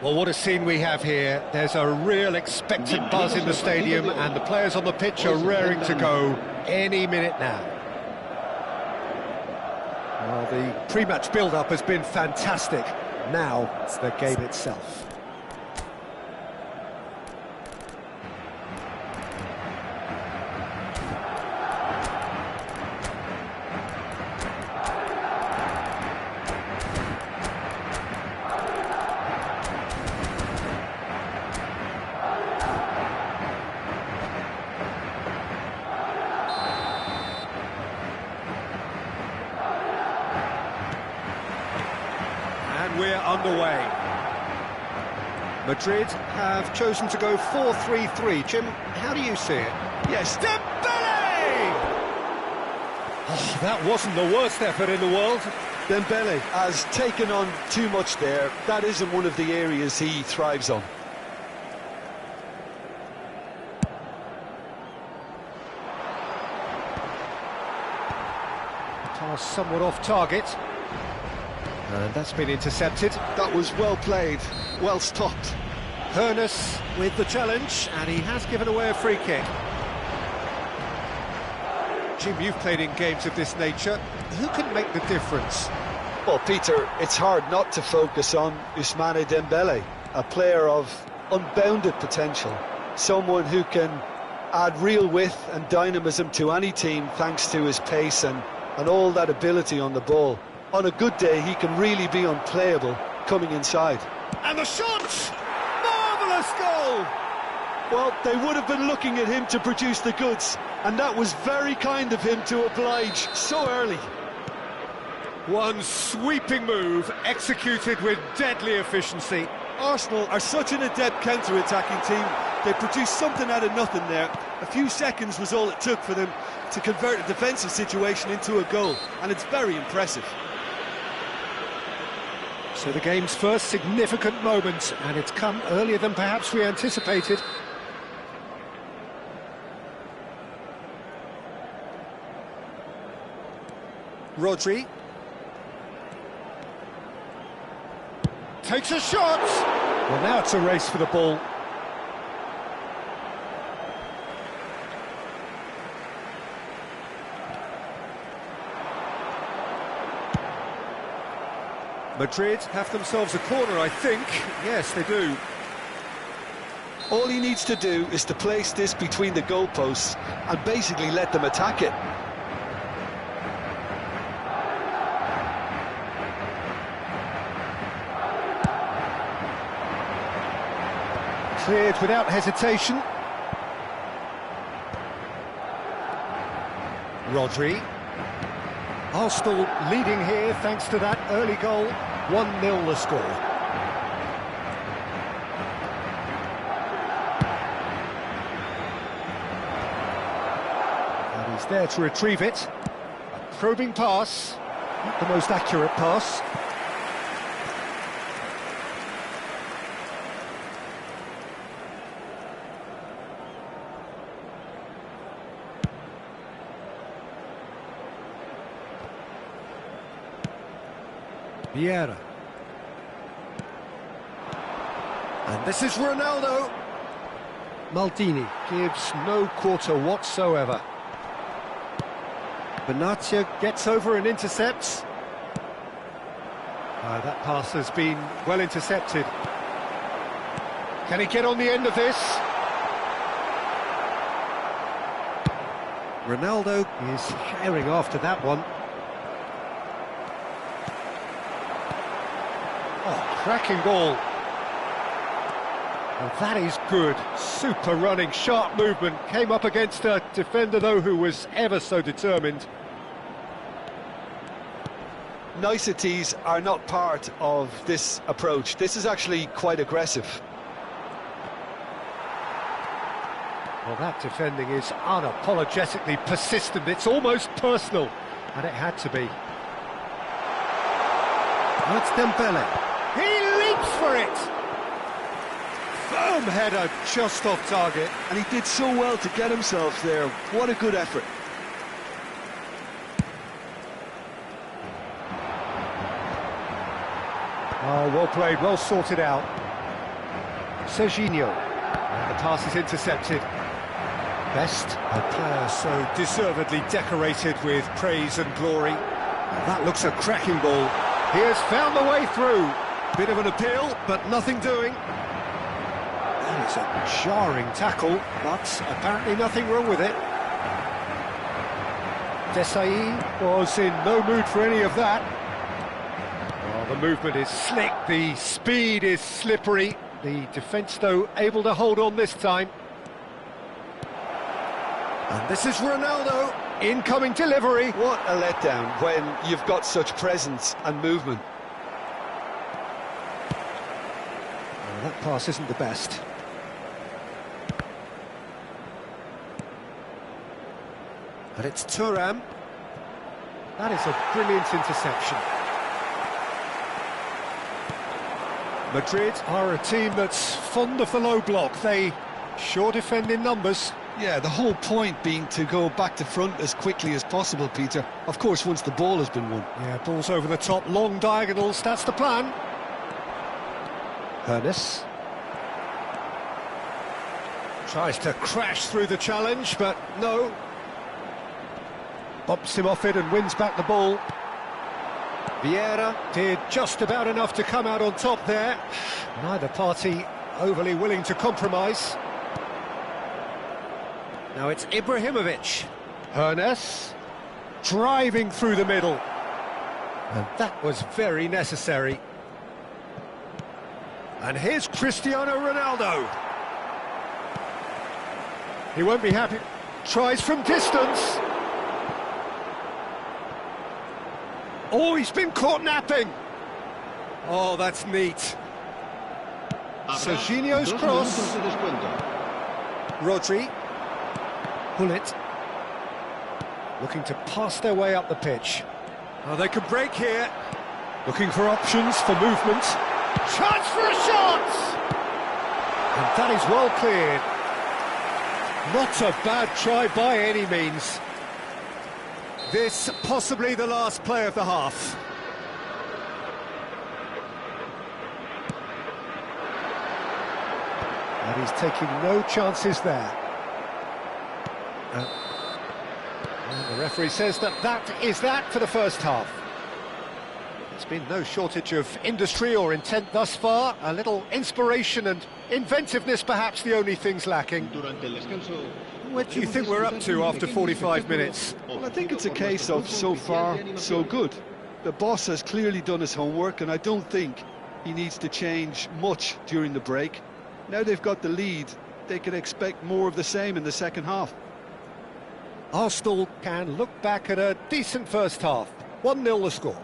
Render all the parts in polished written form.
Well, what a scene we have here. There's a real expectant buzz in the stadium, and the players on the pitch are raring to go any minute now. Well, the pre-match build-up has been fantastic. Now it's the game itself. We're underway. Madrid have chosen to go 4-3-3. Jim, how do you see it? Yes, Dembele! Oh, that wasn't the worst effort in the world. Dembele has taken on too much there. That isn't one of the areas he thrives on. Pass somewhat off target. And that's been intercepted. That was well played, well stopped. Hoeneß with the challenge, and he has given away a free kick. Jim, you've played in games of this nature. Who can make the difference? Well, Peter, it's hard not to focus on Ousmane Dembele, a player of unbounded potential, someone who can add real width and dynamism to any team thanks to his pace and all that ability on the ball. On a good day, he can really be unplayable coming inside. And the shot! Marvellous goal! Well, they would have been looking at him to produce the goods, and that was very kind of him to oblige so early. One sweeping move, executed with deadly efficiency. Arsenal are such an adept counter-attacking team. They produced something out of nothing there. A few seconds was all it took for them to convert a defensive situation into a goal, and it's very impressive. So the game's first significant moment, and it's come earlier than perhaps we anticipated. Rodri. Takes a shot! Well, now it's a race for the ball. Madrid have themselves a corner, I think. Yes, they do. All he needs to do is to place this between the goalposts and basically let them attack it. Cleared without hesitation. Rodri. Arsenal leading here thanks to that early goal. 1-0 the score. And he's there to retrieve it. A probing pass. Not the most accurate pass. Vieira. And this is Ronaldo. Maldini gives no quarter whatsoever. Benatia gets over and intercepts. That pass has been well intercepted. Can he get on the end of this? Ronaldo is herring after that one. Oh, cracking ball. And that is good. Super running, sharp movement. Came up against a defender, though, who was ever so determined. Niceties are not part of this approach. This is actually quite aggressive. Well, that defending is unapologetically persistent. It's almost personal, and it had to be. That's Dembele. He leaps for it! Firm header, just off target. And he did so well to get himself there. What a good effort. Oh, well played, well sorted out. Serginho. And the pass is intercepted. Best, a player so deservedly decorated with praise and glory. That looks a cracking ball. He has found the way through. Bit of an appeal, but nothing doing. That is a jarring tackle, but apparently nothing wrong with it. Desailly was in no mood for any of that. Well, the movement is slick, the speed is slippery. The defence, though, able to hold on this time. And this is Ronaldo, incoming delivery. What a letdown when you've got such presence and movement. Well, that pass isn't the best. But it's Thuram. That is a brilliant interception. Madrid are a team that's fond of the low block. They sure defend in numbers. Yeah, the whole point being to go back to front as quickly as possible, Peter. Of course, once the ball has been won. Yeah, balls over the top, long diagonals, that's the plan. Hernes tries to crash through the challenge, but no. Bumps him off it and wins back the ball. Vieira did just about enough to come out on top there. Neither party overly willing to compromise. Now it's Ibrahimovic. Hernes driving through the middle. And that was very necessary. And here's Cristiano Ronaldo. He won't be happy. Tries from distance. Oh, he's been caught napping. Oh, that's neat. Serginho's cross. Rodri. Gullit. Looking to pass their way up the pitch. Oh, they could break here. Looking for options for movement. Chance for a shot! And that is well cleared. Not a bad try by any means. This possibly the last play of the half. And he's taking no chances there. And the referee says that is that for the first half. There's been no shortage of industry or intent thus far. A little inspiration and inventiveness perhaps the only things lacking. What do you think we're up to after 45 minutes? Well, I think it's a case of so far, so good. The boss has clearly done his homework, and I don't think he needs to change much during the break. Now they've got the lead, they can expect more of the same in the second half. Arsenal can look back at a decent first half. 1-0 the score.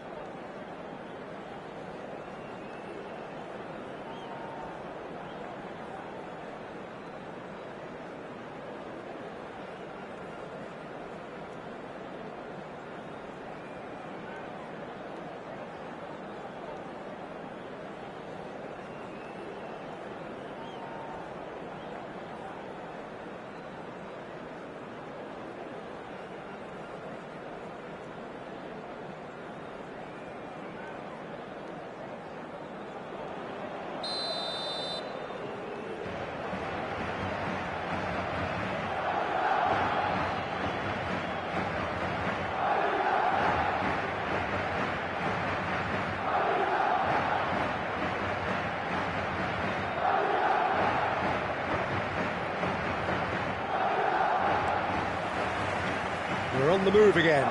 We're on the move again.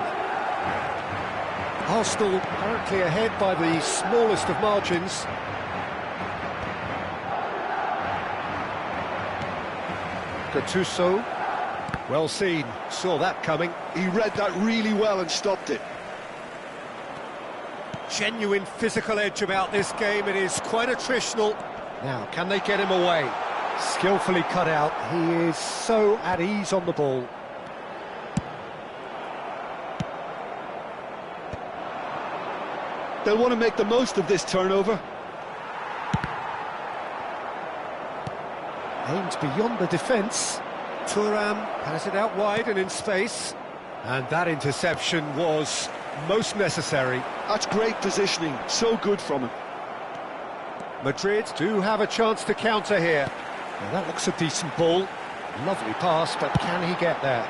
Arsenal currently ahead by the smallest of margins. Gattuso, well seen, saw that coming. He read that really well and stopped it. Genuine physical edge about this game, it is quite attritional. Now, can they get him away? Skillfully cut out, he is so at ease on the ball. They'll want to make the most of this turnover. Aims beyond the defence. Thuram has it out wide and in space. And that interception was most necessary. That's great positioning, so good from him. Madrid do have a chance to counter here. Well, that looks a decent ball. Lovely pass, but can he get there?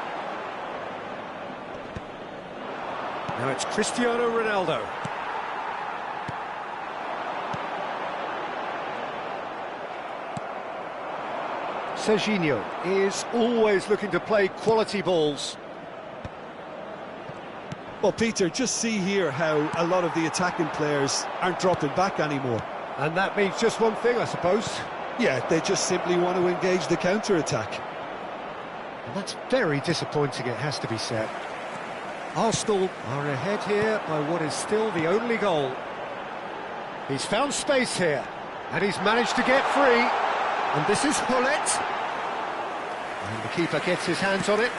Now it's Cristiano Ronaldo. Serginho is always looking to play quality balls. Well, Peter, just see here how a lot of the attacking players aren't dropping back anymore. And that means just one thing, I suppose. Yeah, they just simply want to engage the counter-attack. And that's very disappointing, it has to be said. Arsenal are ahead here by what is still the only goal. He's found space here, and he's managed to get free. And this is Gullit. And the keeper gets his hands on it.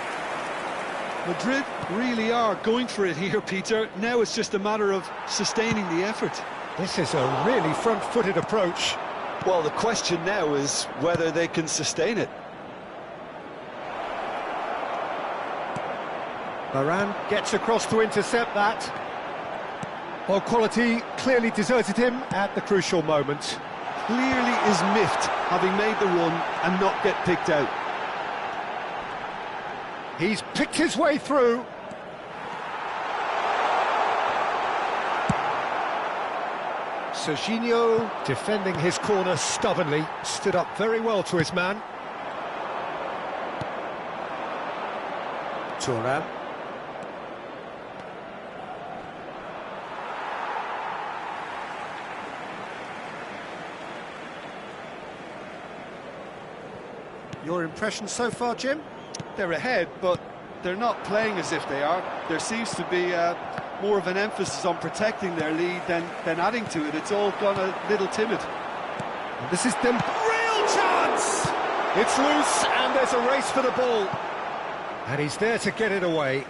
Madrid really are going for it here, Peter. Now it's just a matter of sustaining the effort. This is a really front-footed approach. Well, the question now is whether they can sustain it. Varane gets across to intercept that. Well, quality clearly deserted him at the crucial moment. Clearly is miffed, having made the run and not get picked out. He's picked his way through. Serginho, defending his corner stubbornly, stood up very well to his man. Thuram. Your impression so far, Jim? They're ahead, but they're not playing as if they are. There seems to be more of an emphasis on protecting their lead than adding to it. It's all gone a little timid. And this is the real chance! It's loose, and there's a race for the ball. And he's there to get it away.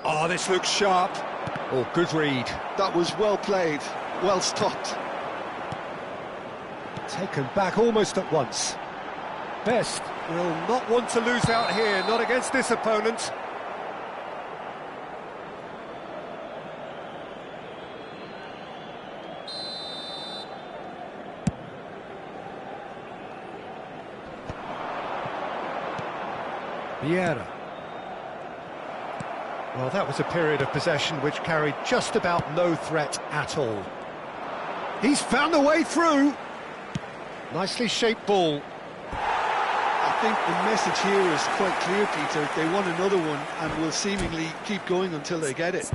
Oh, this looks sharp. Oh, good read. That was well played, well stopped. Taken back almost at once. Best will not want to lose out here, not against this opponent. Vieira. Well, that was a period of possession which carried just about no threat at all. He's found a way through. Nicely shaped ball. I think the message here is quite clear, Peter. They want another one and will seemingly keep going until they get it.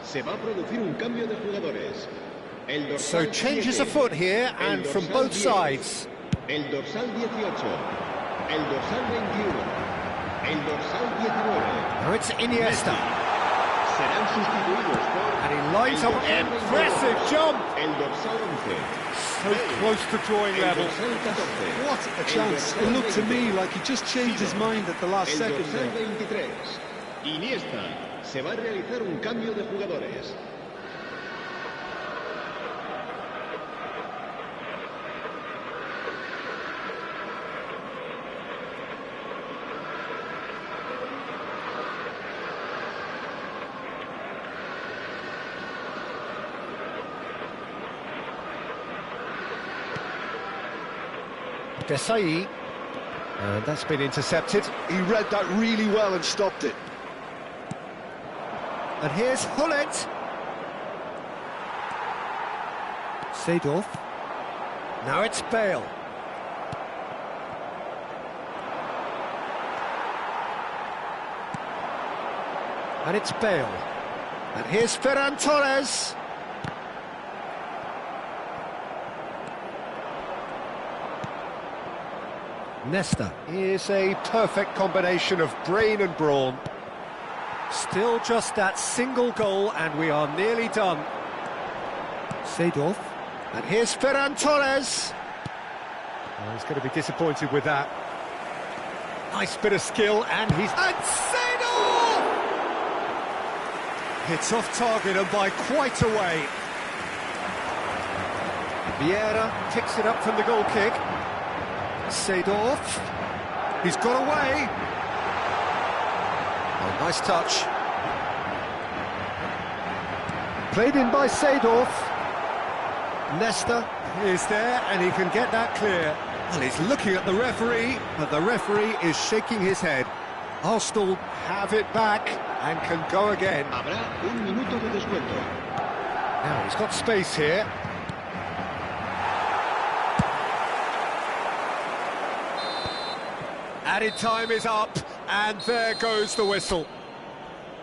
Se va a producir un cambio de jugadores. So changes afoot here, and from both sides. El dorsal 18, el dorsal 21, el dorsal 19. Now it's Iniesta. Serán sustituidos por... And he lines up an impressive jump. El dorsal 11. So close to drawing level. What a chance. It looked to me like he just changed his mind at the last second. El dorsal 23. Iniesta. Se va a realizar un cambio de jugadores. Desai. And that's been intercepted. He read that really well and stopped it. And here's Gullit. Seedorf. Now it's Bale. And it's Bale. And here's Ferran Torres. Nesta. Here's a perfect combination of brain and brawn. Still just that single goal and we are nearly done. Seedorf. And here's Ferran Torres. Oh, he's going to be disappointed with that. Nice bit of skill and he's... And Seedorf! It's off target and by quite a way. Vieira picks it up from the goal kick. Seedorf, he's got away. Oh, nice touch. Played in by Seedorf. Nesta is there and he can get that clear. Well, he's looking at the referee, but the referee is shaking his head. Arsenal have it back and can go again. Habrá un minuto de descuento. Now he's got space here. Added time is up, and there goes the whistle.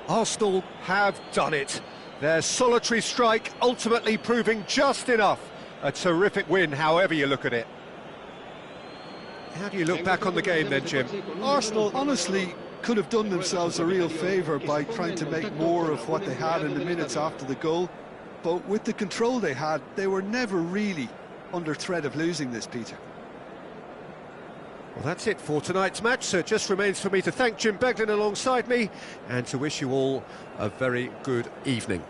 Arsenal have done it. Their solitary strike ultimately proving just enough. A terrific win, however you look at it. How do you look back on the game then, Jim? Arsenal honestly could have done themselves a real favour by trying to make more of what they had in the minutes after the goal. But with the control they had, they were never really under threat of losing this, Peter. Well, that's it for tonight's match, so it just remains for me to thank Jim Beglin alongside me and to wish you all a very good evening.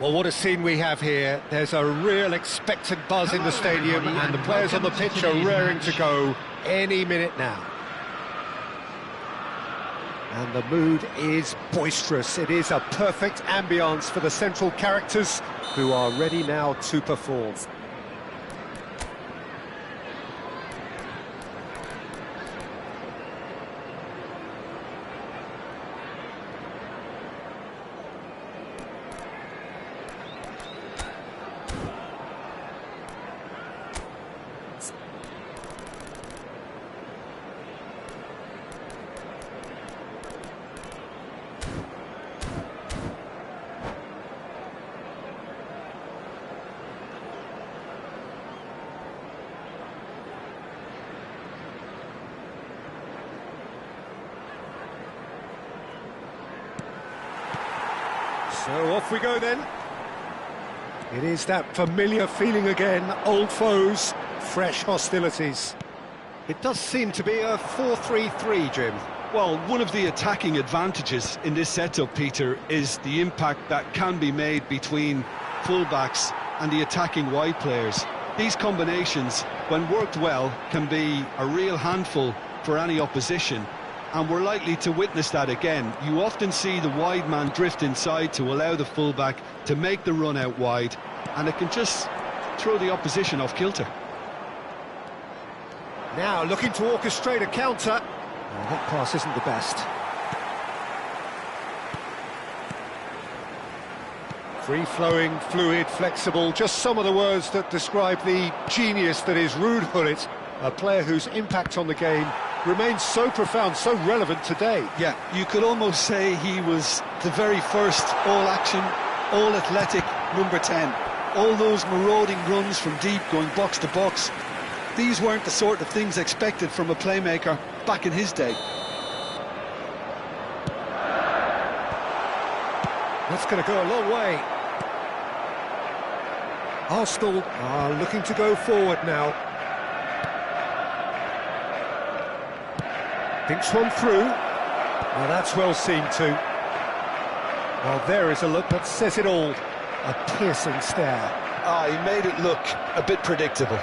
Well, what a scene we have here. There's a real expectant buzz in the stadium, and the players on the pitch are raring to go any minute now. And the mood is boisterous. It is a perfect ambience for the central characters, who are ready now to perform. So off we go then. It is that familiar feeling again, old foes, fresh hostilities. It does seem to be a 4-3-3, Jim. Well, one of the attacking advantages in this setup, Peter, is the impact that can be made between fullbacks and the attacking wide players. These combinations, when worked well, can be a real handful for any opposition. And we're likely to witness that again. You often see the wide man drift inside to allow the fullback to make the run out wide, and it can just throw the opposition off kilter. Now looking to orchestrate a counter. Oh, that pass isn't the best. Free-flowing, fluid, flexible, just some of the words that describe the genius that is Ruud Gullit, a player whose impact on the game remains so profound, so relevant today. Yeah, you could almost say he was the very first all-action, all-athletic number 10. All those marauding runs from deep, going box to box, these weren't the sort of things expected from a playmaker back in his day. That's going to go a long way. Arsenal are looking to go forward now. Thinks one through. Now that's well seen too. Well, there is a look that says it all. A piercing stare. Ah, he made it look a bit predictable.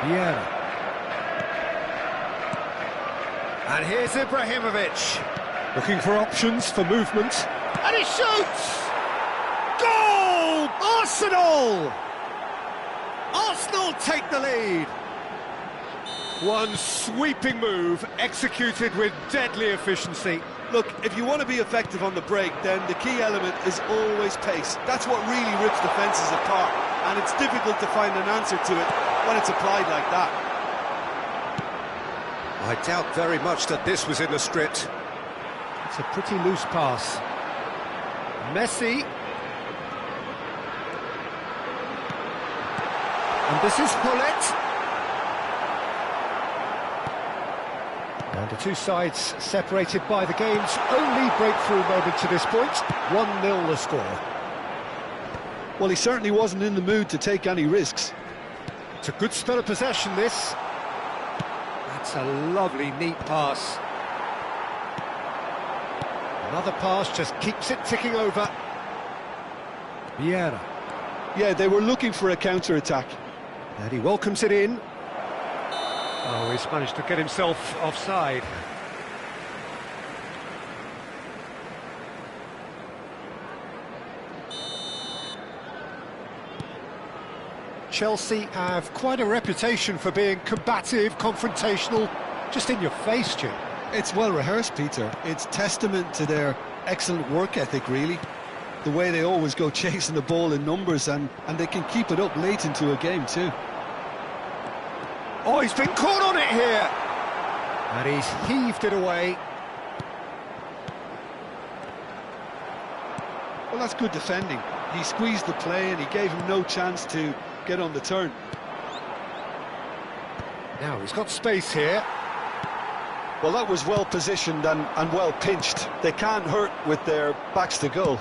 Yeah. And here's Ibrahimovic. Looking for options for movement. And he shoots! Goal! Arsenal! Arsenal take the lead. One sweeping move, executed with deadly efficiency. Look, if you want to be effective on the break, then the key element is always pace. That's what really rips defences apart, and it's difficult to find an answer to it when it's applied like that. I doubt very much that this was in the script. It's a pretty loose pass. Messi. And this is Gullit. And the two sides separated by the game's only breakthrough moment to this point. 1-0 the score. Well, he certainly wasn't in the mood to take any risks. It's a good spell of possession, this. That's a lovely, neat pass. Another pass just keeps it ticking over. Vieira. Yeah, they were looking for a counter-attack. And he welcomes it in. Oh, he's managed to get himself offside. Chelsea have quite a reputation for being combative, confrontational, just in your face, Jim. It's well rehearsed, Peter. It's testament to their excellent work ethic, really. The way they always go chasing the ball in numbers, and they can keep it up late into a game too. Oh, he's been caught on it here! And he's heaved it away. Well, that's good defending. He squeezed the play and he gave him no chance to get on the turn. Now he's got space here. Well, that was well positioned and well pinched. They can't hurt with their backs to goal.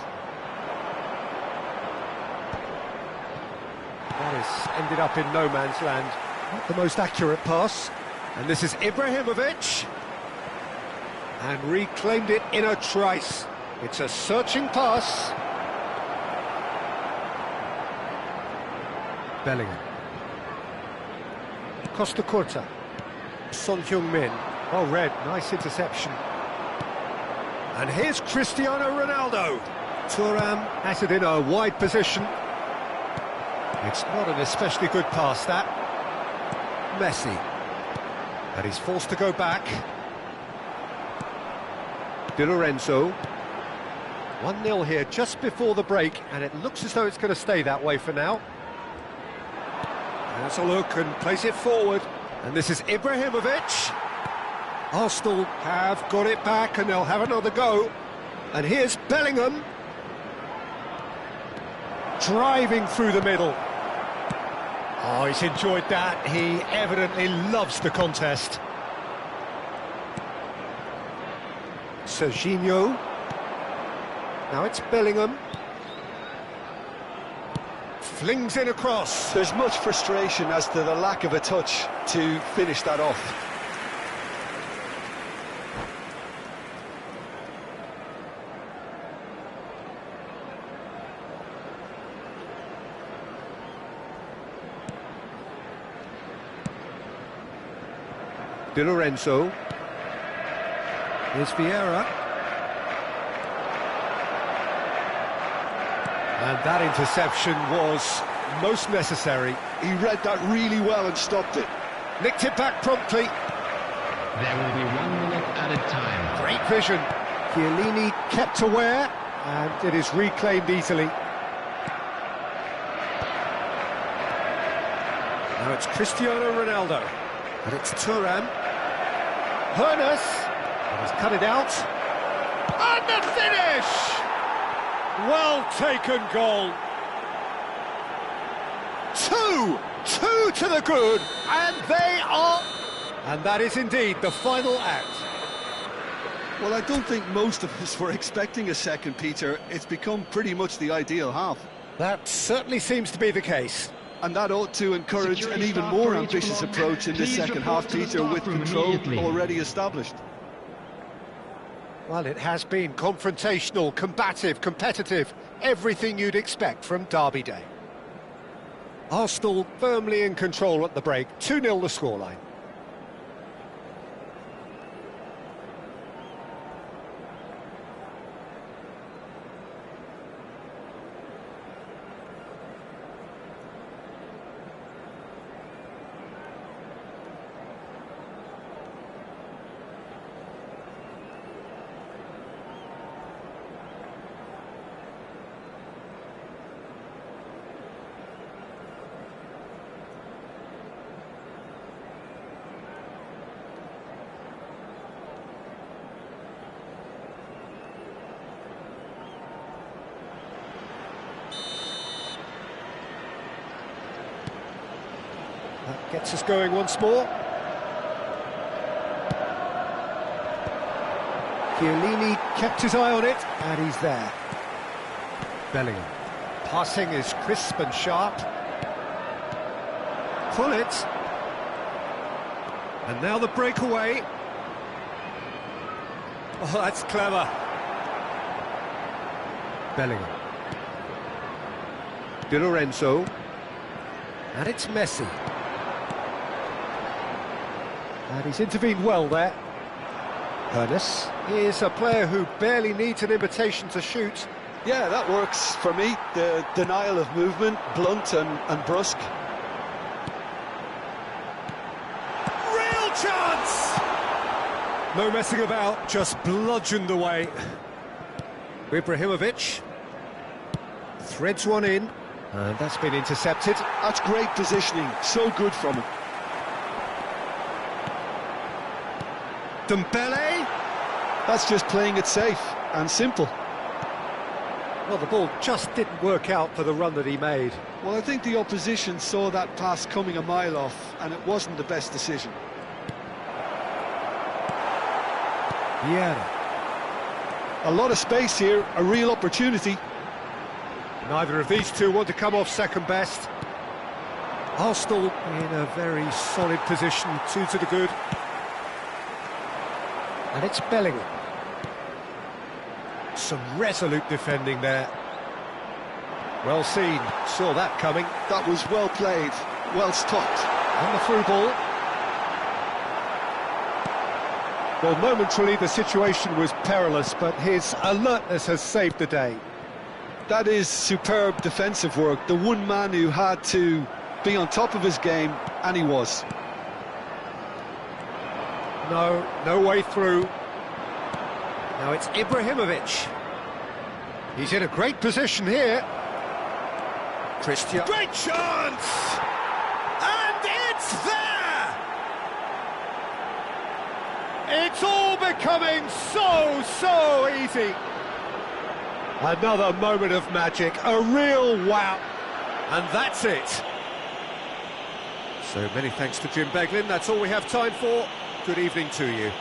That has ended up in no man's land. Not the most accurate pass. And this is Ibrahimovic. And reclaimed it in a trice. It's a searching pass. Bellingham. Costa Curta. Son Heung-min. Oh, Red, nice interception. And here's Cristiano Ronaldo. Thuram has it in a wide position. It's not an especially good pass, that. Messi. And he's forced to go back. Di Lorenzo. 1-0 here just before the break, and it looks as though it's going to stay that way for now. There's a look and plays it forward. And this is Ibrahimovic. Arsenal have got it back and they'll have another go. And here's Bellingham. Driving through the middle. Oh, he's enjoyed that. He evidently loves the contest. Serginho. Now it's Bellingham. Flings in across. There's much frustration as to the lack of a touch to finish that off. Di Lorenzo. Here's Vieira. And that interception was most necessary. He read that really well and stopped it. Nicked it back promptly. There will be 1 minute added time. Great vision. Chiellini kept aware, and it is reclaimed easily. Now it's Cristiano Ronaldo. And it's Thuram. Hoeneß. And he's cut it out. And the finish! Well taken goal. Two to the good, and they are... And that is indeed the final act. Well, I don't think most of us were expecting a second, Peter. It's become pretty much the ideal half. That certainly seems to be the case. And that ought to encourage an even more ambitious approach in the second half, Peter, with control already established. Well, it has been confrontational, combative, competitive, everything you'd expect from Derby Day. Arsenal firmly in control at the break, 2-0 the scoreline. That gets us going once more. Chiellini kept his eye on it, and he's there. Bellingham. Passing is crisp and sharp. Pull it. And now the breakaway. Oh, that's clever. Bellingham. Di Lorenzo. And it's Messi. And he's intervened well there. Hoeneß is a player who barely needs an invitation to shoot. Yeah, that works for me. The denial of movement, blunt and brusque. Real chance! No messing about, just bludgeoned away. Ibrahimovic threads one in, and that's been intercepted. That's great positioning, so good from him. Dembele. That's just playing it safe and simple. Well, the ball just didn't work out for the run that he made. Well, I think the opposition saw that pass coming a mile off, and it wasn't the best decision. Vieira. A lot of space here, a real opportunity. Neither of these two want to come off second best. Arsenal in a very solid position, 2 to the good. And it's Bellingham. Some resolute defending there. Well seen, saw that coming. That was well played, well stopped. On the through ball. Well, momentarily the situation was perilous, but his alertness has saved the day. That is superb defensive work. The one man who had to be on top of his game, and he was. No way through. Now it's Ibrahimovic. He's in a great position here. Christian. Great chance! And it's there! It's all becoming so easy. Another moment of magic, a real wow. And that's it. So many thanks to Jim Beglin. That's all we have time for. Good evening to you.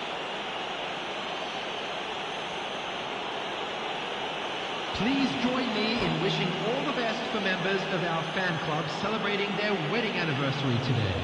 Please join me in wishing all the best for members of our fan club celebrating their wedding anniversary today.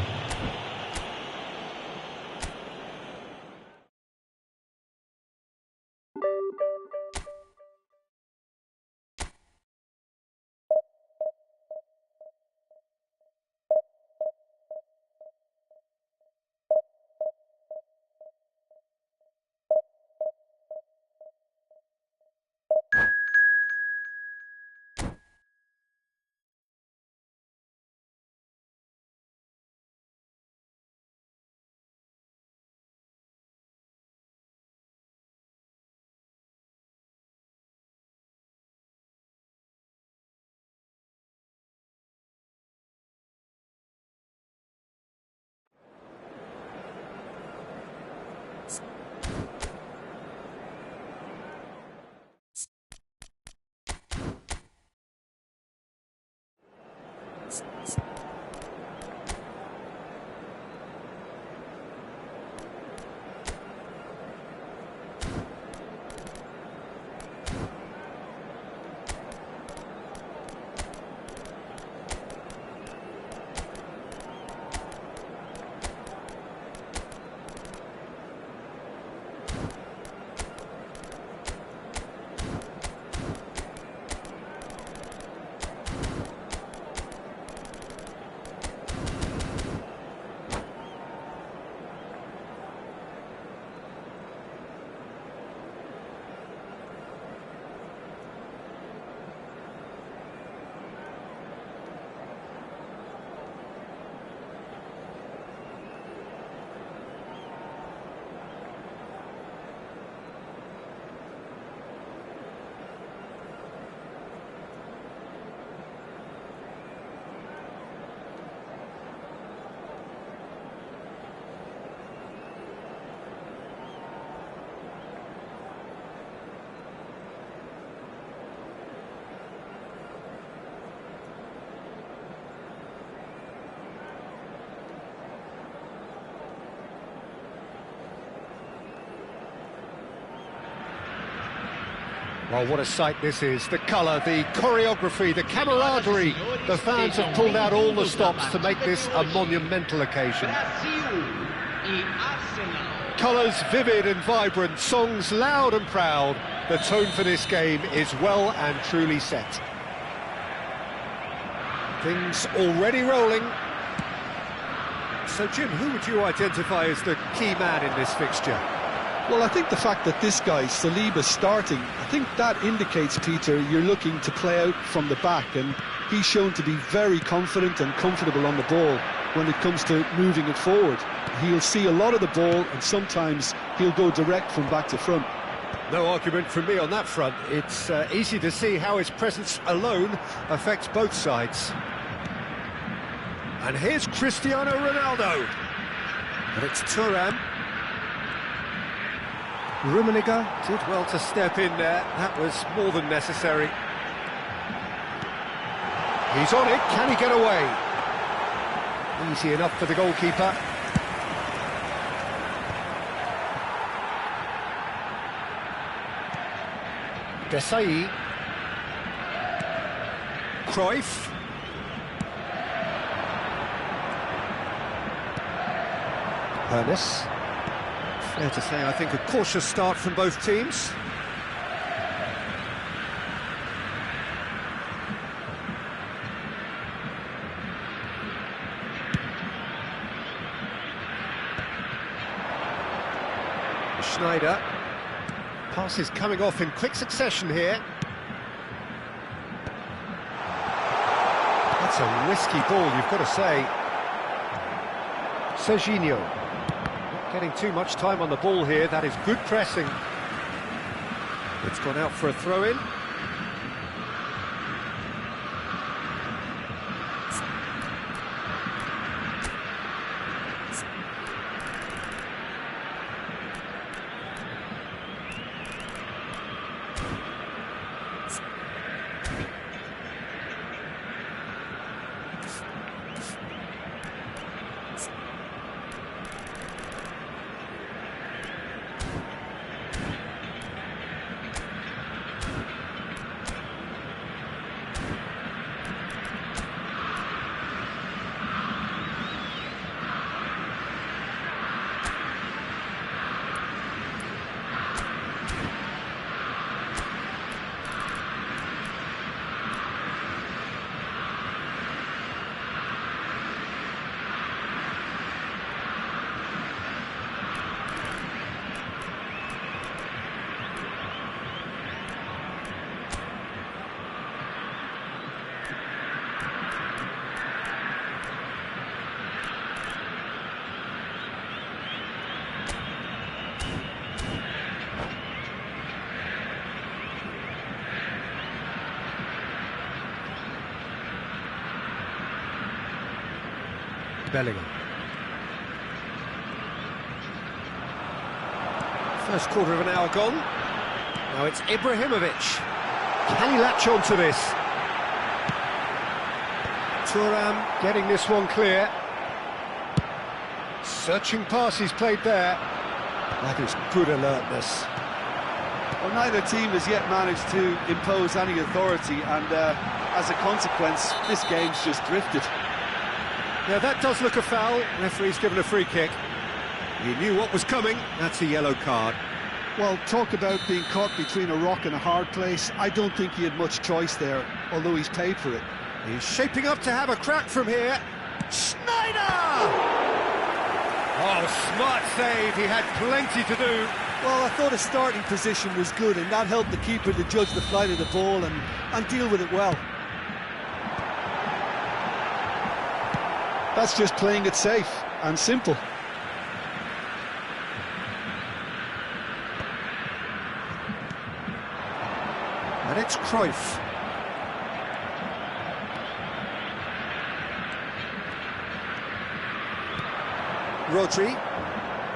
Well, what a sight this is. The colour, the choreography, the camaraderie. The fans have pulled out all the stops to make this a monumental occasion. Colours vivid and vibrant, songs loud and proud. The tone for this game is well and truly set. Things already rolling. So, Jim, who would you identify as the key man in this fixture? Well, I think the fact that this guy, Saliba, is starting, I think that indicates, Peter, you're looking to play out from the back, and he's shown to be very confident and comfortable on the ball when it comes to moving it forward. He'll see a lot of the ball, and sometimes he'll go direct from back to front. No argument from me on that front. It's easy to see how his presence alone affects both sides. And here's Cristiano Ronaldo. But it's Thuram. Rummenigge did well to step in there. That was more than necessary. He's on it. Can he get away? Easy enough for the goalkeeper. Desailly. Cruyff. Ernest. Fair to say, I think, a cautious start from both teams. Schneider. Passes coming off in quick succession here. That's a risky ball, you've got to say. Serginho. Not getting too much time on the ball here. That is good pressing. It's gone out for a throw-in. Bellingham. First quarter of an hour gone. Now it's Ibrahimovic. Can he latch on to this? Thuram getting this one clear. Searching pass he's played there. That is good alertness. Well, neither team has yet managed to impose any authority, and as a consequence, this game's just drifted. Yeah, that does look a foul. Referee's given a free kick. He knew what was coming. That's a yellow card. Well, talk about being caught between a rock and a hard place. I don't think he had much choice there, although he's paid for it. He's shaping up to have a crack from here. Schneider! Oh, smart save. He had plenty to do. Well, I thought his starting position was good, and that helped the keeper to judge the flight of the ball and deal with it well. That's just playing it safe and simple. And it's Cruyff. Rodri.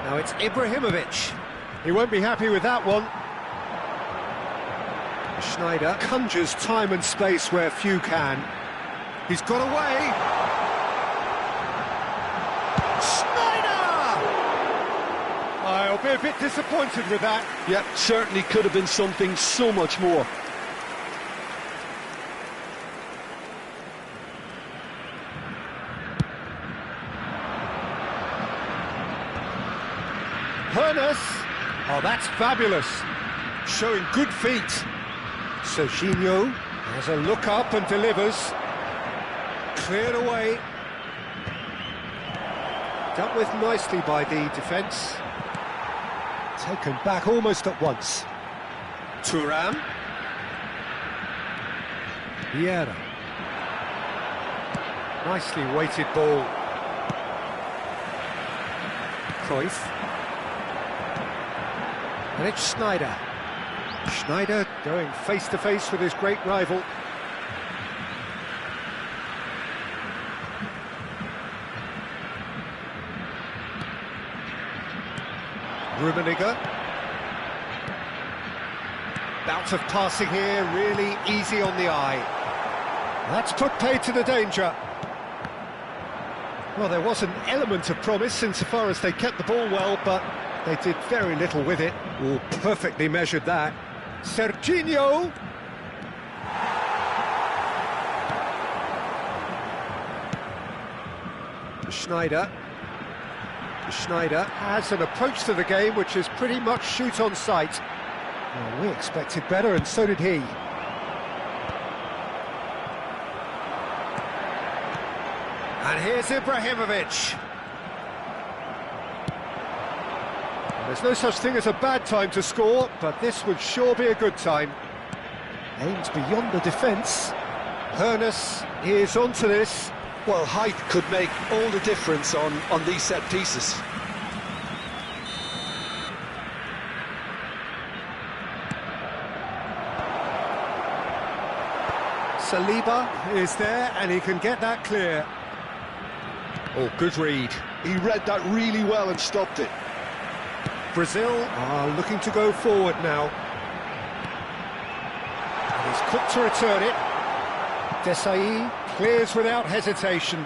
Now it's Ibrahimovic. He won't be happy with that one. Schneider conjures time and space where few can. He's got away. I'll be a bit disappointed with that. Yep, certainly could have been something so much more. Hernes. Oh, that's fabulous. Showing good feet. Serginho has a look up and delivers. Cleared away. Dealt with nicely by the defence. Taken back almost at once. Thuram. Vieira. Nicely weighted ball. Cruyff. And it's Schneider. Schneider going face-to-face with his great rival. Rummenigge. Bout of passing here, really easy on the eye. That's put paid to the danger. Well, there was an element of promise insofar as they kept the ball well, but they did very little with it. Oh, perfectly measured that. Serginho. Schneider. Schneider has an approach to the game which is pretty much shoot on sight. Well, we expected better, and so did he. And here's Ibrahimovic. There's no such thing as a bad time to score, but this would sure be a good time. Aims beyond the defence. Hoeneß is onto this. Well, height could make all the difference on these set pieces. Saliba is there, and he can get that clear. Oh, good read. He read that really well and stopped it. Brazil are looking to go forward now. And he's quick to return it. Desailly clears without hesitation.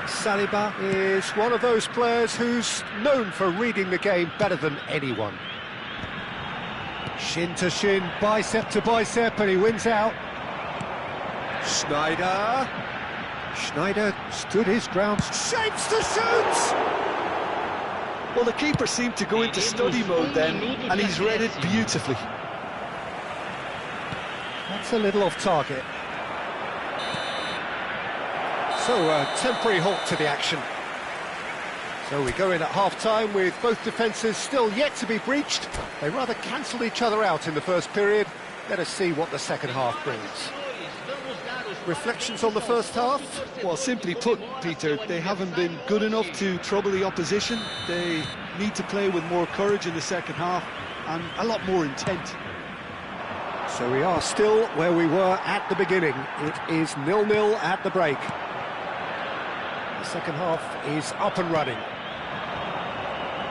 Saliba is one of those players who's known for reading the game better than anyone. Shin to shin, bicep to bicep, and he wins out. Schneider. Schneider stood his ground. Shapes to shoot! Well, the keeper seemed to go into study mode then, and he's read it beautifully. That's a little off target. So, a temporary halt to the action. So we go in at half-time with both defences still yet to be breached. They rather cancelled each other out in the first period. Let us see what the second half brings. Reflections on the first half? Well, simply put, Peter, they haven't been good enough to trouble the opposition. They need to play with more courage in the second half and a lot more intent. So we are still where we were at the beginning. It is 0-0 at the break. The second half is up and running.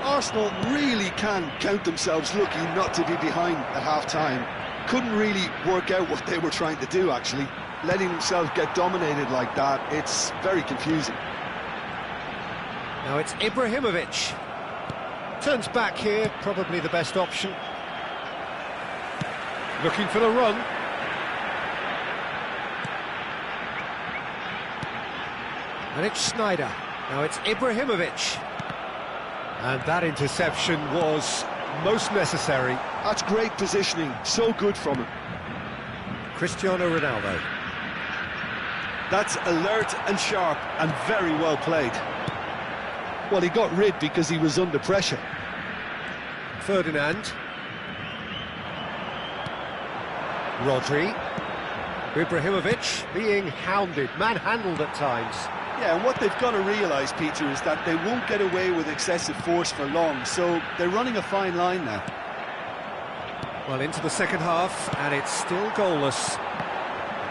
Arsenal really can count themselves lucky not to be behind at half-time. Couldn't really work out what they were trying to do, actually. Letting themselves get dominated like that, it's very confusing. Now it's Ibrahimovic. Turns back here, probably the best option. Looking for the run. And it's Schneider. Now it's Ibrahimovic. And that interception was most necessary. That's great positioning, so good from him. Cristiano Ronaldo. That's alert and sharp and very well played. Well, he got rid because he was under pressure. Ferdinand. Rodri. Ibrahimovic being hounded, manhandled at times. Yeah, and what they've got to realise, Peter, is that they won't get away with excessive force for long, so they're running a fine line now. Well, into the second half, and it's still goalless.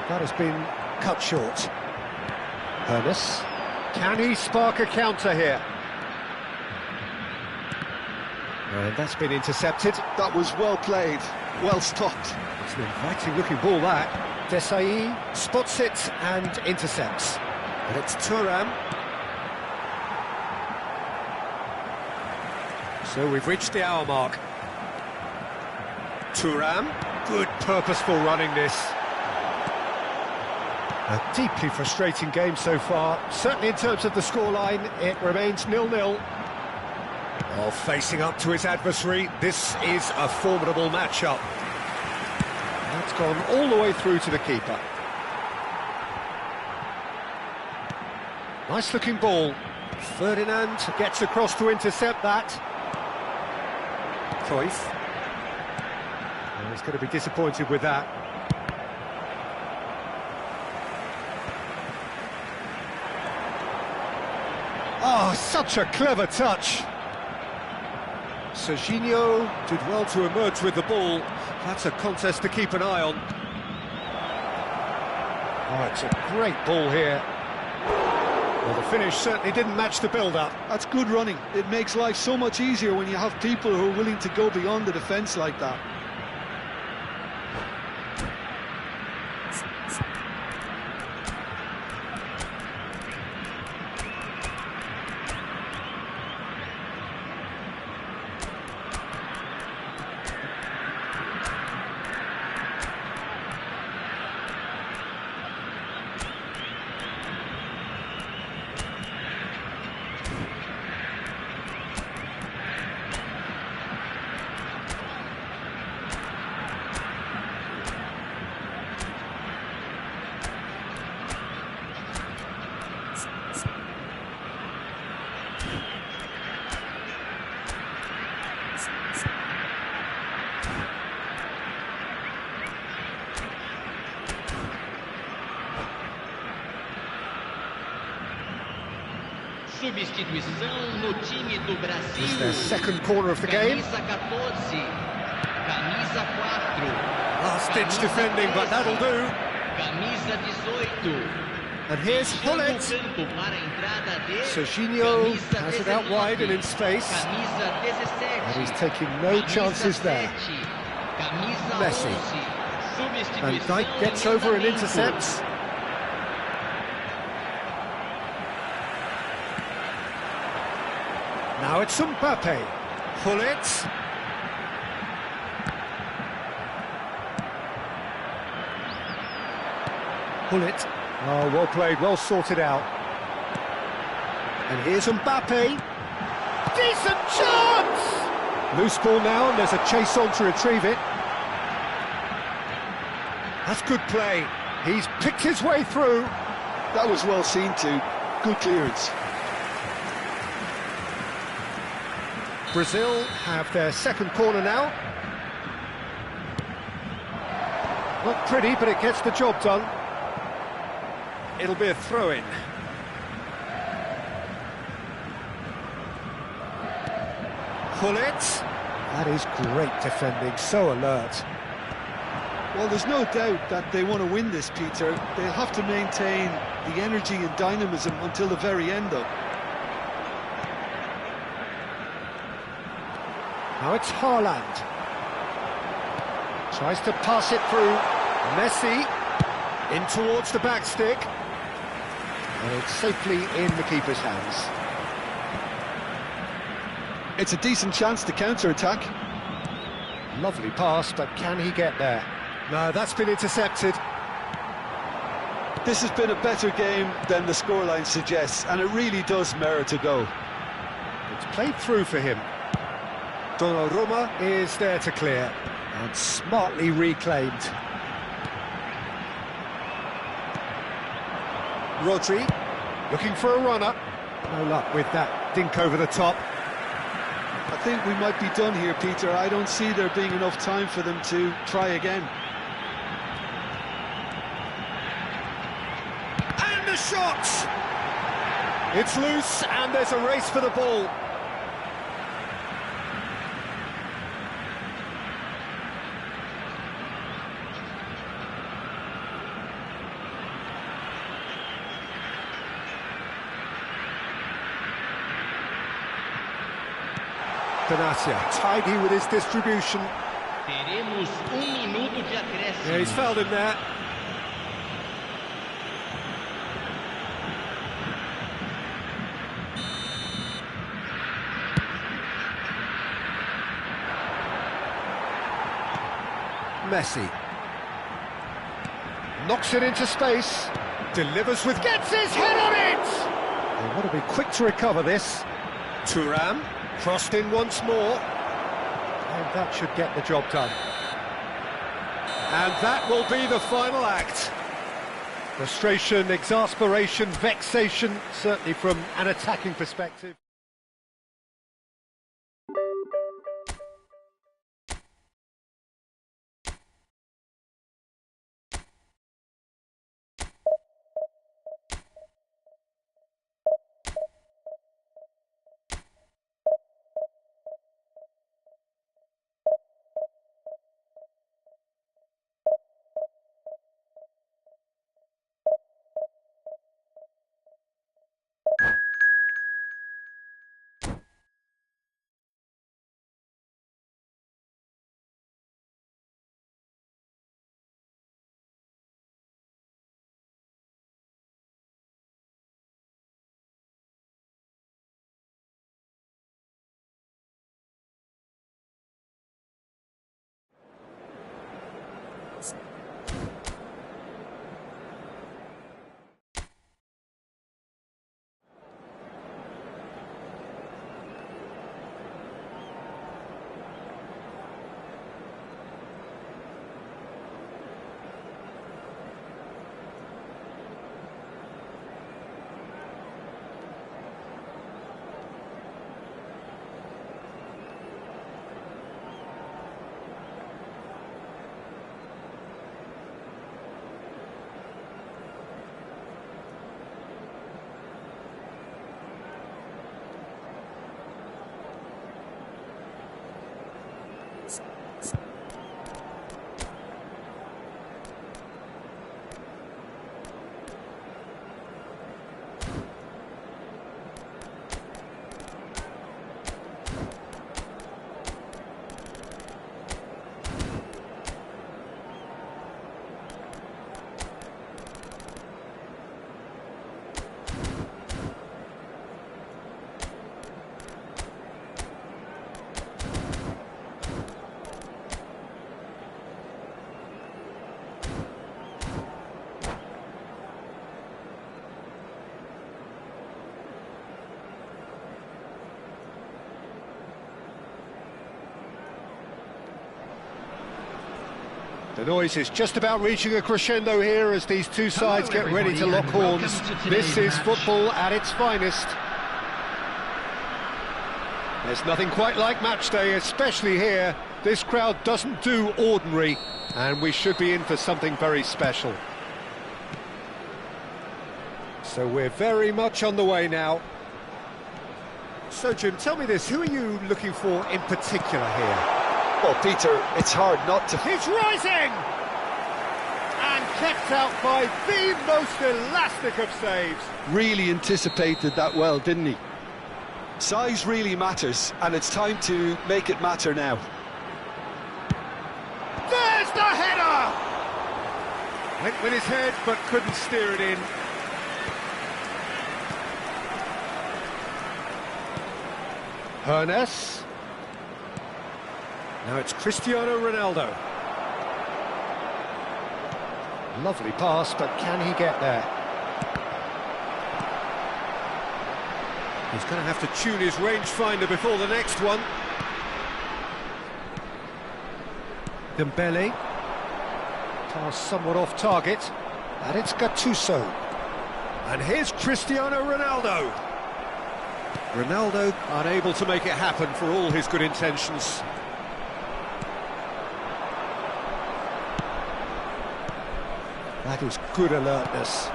That has been cut short. Hoeneß. Can he spark a counter here? And that's been intercepted. That was well played, well stopped. It's an inviting-looking ball, that. Desailly spots it and intercepts. And it's Thuram. So we've reached the hour mark. Thuram, good purposeful running this. A deeply frustrating game so far. Certainly in terms of the scoreline, it remains 0-0. While facing up to his adversary, this is a formidable matchup. That's gone all the way through to the keeper. Nice looking ball. Ferdinand gets across to intercept that. Cruyff. And he's going to be disappointed with that. Oh, such a clever touch. Serginho did well to emerge with the ball. That's a contest to keep an eye on. Oh, it's a great ball here. Well, the finish certainly didn't match the build-up. That's good running. It makes life so much easier when you have people who are willing to go beyond the defence like that. Substituição no time do Brasil. It's their second corner of the game. Camisa 14. Camisa 4. Last-ditch defending, but that'll do. Camisa 18. And here's Hullet. Serginho has it out wide and in space. And he's taking no chances there. Messi. Van Dijk gets over and intercepts. Now it's Mbappe. Hullet. Hullet. Oh, well played, well sorted out. And here's Mbappe. Decent chance! Loose ball now, and there's a chase on to retrieve it. That's good play. He's picked his way through. That was well seen too. Good clearance. Brazil have their second corner now. Not pretty, but it gets the job done. It'll be a throw-in. Hullet. That is great defending, so alert. Well, there's no doubt that they want to win this, Peter. They'll have to maintain the energy and dynamism until the very end, though. Now it's Haaland. Tries to pass it through. Messi in towards the back stick. And it's safely in the keeper's hands. It's a decent chance to counter-attack. Lovely pass, but can he get there? No, that's been intercepted. This has been a better game than the scoreline suggests, and it really does merit a goal. It's played through for him. Donnarumma is there to clear, and smartly reclaimed. Rodri, looking for a runner. No luck with that dink over the top. I think we might be done here, Peter. I don't see there being enough time for them to try again. And the shot! It's loose, and there's a race for the ball. Benatia, tidy with his distribution. Teremos minuto de acréscimo. Yeah, he's fouled him there. Messi. Knocks it into space. Delivers with... Gets his head on it! They want to be quick to recover this. Thuram. Crossed in once more, and that should get the job done. And that will be the final act. Frustration, exasperation, vexation, certainly from an attacking perspective. The noise is just about reaching a crescendo here as these two sides get ready to lock horns. This is football at its finest. There's nothing quite like match day, especially here. This crowd doesn't do ordinary, and we should be in for something very special. So we're very much on the way now. So, Jim, tell me this, who are you looking for in particular here? Well, Peter, it's hard not to... He's rising! And kept out by the most elastic of saves. Really anticipated that well, didn't he? Size really matters, and it's time to make it matter now. There's the header! Went with his head, but couldn't steer it in. Hernes. Now it's Cristiano Ronaldo. Lovely pass, but can he get there? He's going to have to tune his rangefinder before the next one. Dembele. Pass somewhat off target. And it's Gattuso. And here's Cristiano Ronaldo. Ronaldo unable to make it happen for all his good intentions. That is good alertness.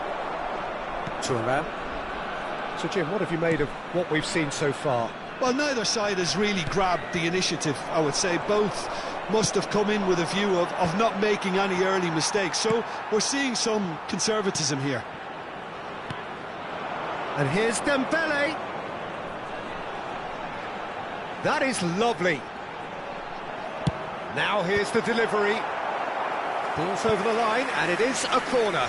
Thuram. So, Jim, what have you made of what we've seen so far? Well, neither side has really grabbed the initiative, I would say. Both must have come in with a view of not making any early mistakes. So we're seeing some conservatism here. And here's Dembele. That is lovely. Now here's the delivery. Ball's over the line, and it is a corner.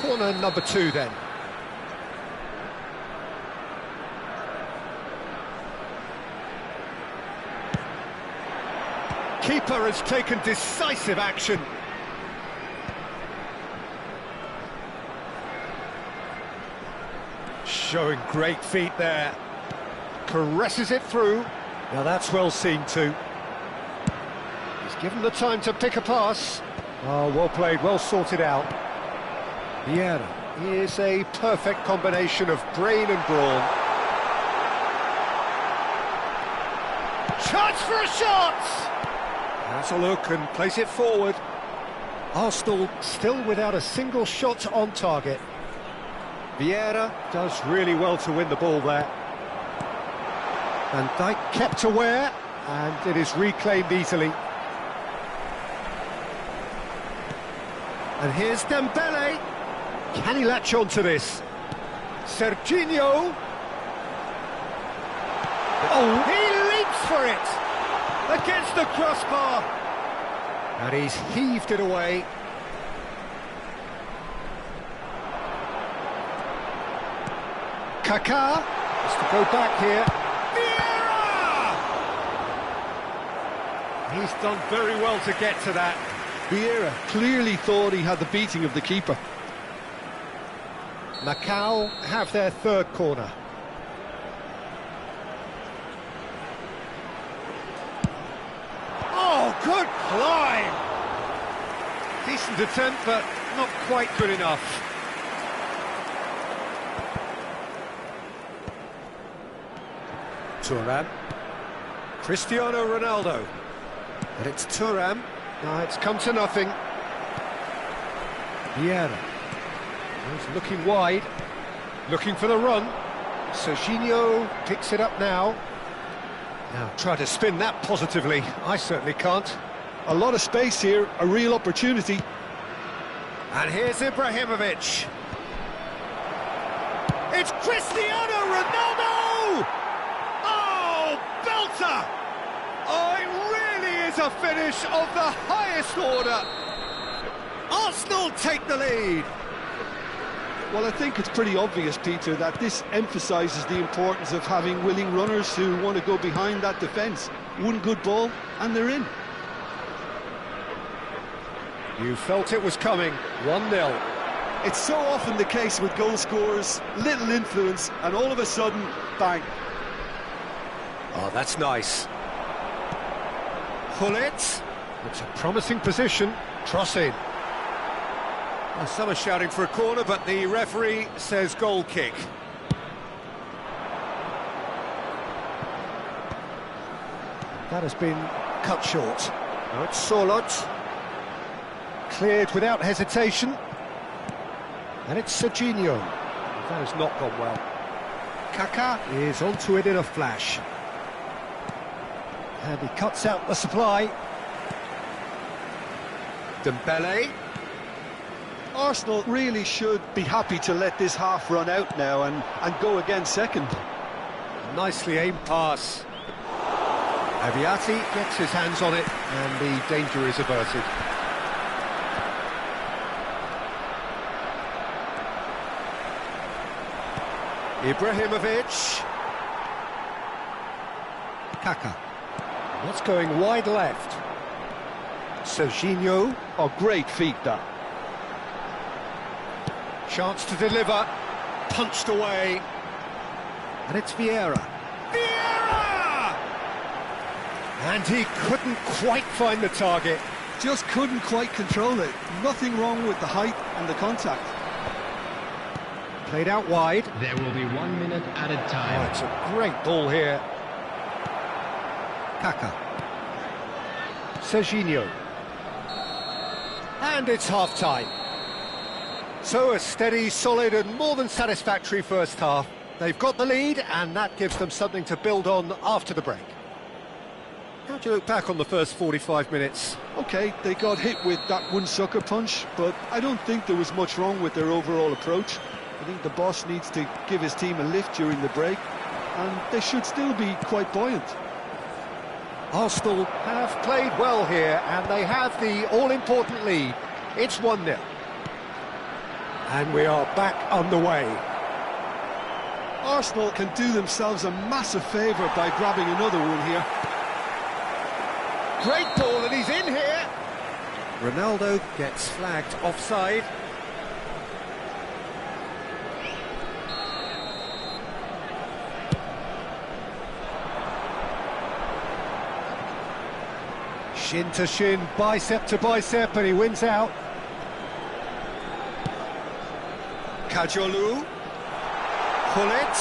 Corner number 2, then. Keeper has taken decisive action. Showing great feet there. Caresses it through. Now that's well seen too. He's given the time to pick a pass. Oh, well played, well sorted out. Vieira is a perfect combination of brain and brawn. Chance for a shot! Has a look and plays it forward. Arsenal still without a single shot on target. Vieira does really well to win the ball there. Van Dijk kept aware, and it is reclaimed easily. And here's Dembele. Can he latch on to this? Serginho. Oh, he leaps for it! Against the crossbar. And he's heaved it away. Kaká has to go back here. Vieira! He's done very well to get to that. Vieira clearly thought he had the beating of the keeper. Macau have their third corner. Oh, good climb! Decent attempt, but not quite good enough. Thuram. Cristiano Ronaldo. And it's Thuram. Now it's come to nothing. Vieira. He's looking wide. Looking for the run. Serginho picks it up now. Now try to spin that positively. I certainly can't. A lot of space here, a real opportunity. And here's Ibrahimovic. It's Cristiano Ronaldo! Oh, belter! Oh, it really is a finish of the highest order. Arsenal take the lead. Well, I think it's pretty obvious, Peter, that this emphasises the importance of having willing runners who want to go behind that defence. One good ball, and they're in. You felt it was coming. 1-0. It's so often the case with goal scorers, little influence, and all of a sudden, bang. Oh, that's nice. Gullit. It's a promising position. Cross in. Well, some are shouting for a corner, but the referee says goal kick. That has been cut short. Now it's Sorloth. Cleared without hesitation. And it's Serginho. That has not gone well. Kaká is onto it in a flash. And he cuts out the supply. Dembele. Arsenal really should be happy to let this half run out now and go again second. Nicely aimed pass. Aviati gets his hands on it and the danger is averted. Ibrahimovic. Kaká. That's going wide left. Serginho. Oh, great feat that. Chance to deliver. Punched away. And it's Vieira. Vieira! And he couldn't quite find the target. Just couldn't quite control it. Nothing wrong with the height and the contact. Played out wide. There will be 1 minute added Oh, time. it's a great ball here. Kaká. Serginho. And it's half-time. So a steady, solid and more than satisfactory first half. They've got the lead and that gives them something to build on after the break. How do you look back on the first 45 minutes? Okay, they got hit with that one sucker punch, but I don't think there was much wrong with their overall approach. I think the boss needs to give his team a lift during the break, and they should still be quite buoyant. Arsenal have played well here and they have the all-important lead. It's 1-0. And we are back underway. Arsenal can do themselves a massive favour by grabbing another one here. Great ball and he's in here. Ronaldo gets flagged offside. Shin to shin, bicep to bicep, and he wins out. Kajolu. Gullit.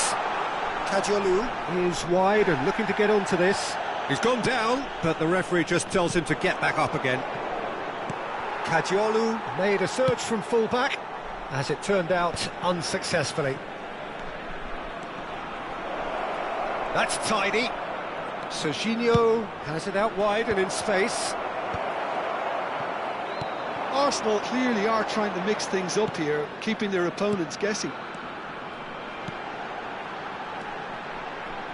Kajolu is wide and looking to get onto this. He's gone down, but the referee just tells him to get back up again. Kajolu made a surge from full-back, as it turned out unsuccessfully. That's tidy. Serginho has it out wide and in space. Arsenal clearly are trying to mix things up here, keeping their opponents guessing.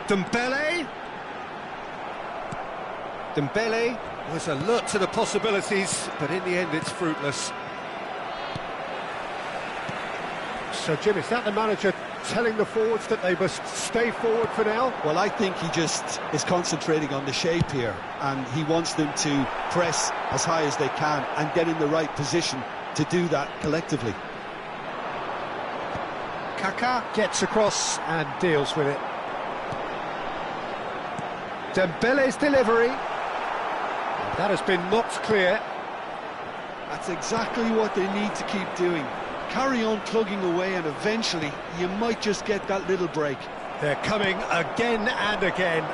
Dembele. Dembele was alert to the possibilities, but in the end it's fruitless. So Jim, is that the manager telling the forwards that they must stay forward for now? Well, I think he just is concentrating on the shape here, and he wants them to press as high as they can and get in the right position to do that collectively. Kaká gets across and deals with it. Dembele's delivery. That has been knocked clear. That's exactly what they need to keep doing. Carry on plugging away and eventually you might just get that little break. They're coming again and again.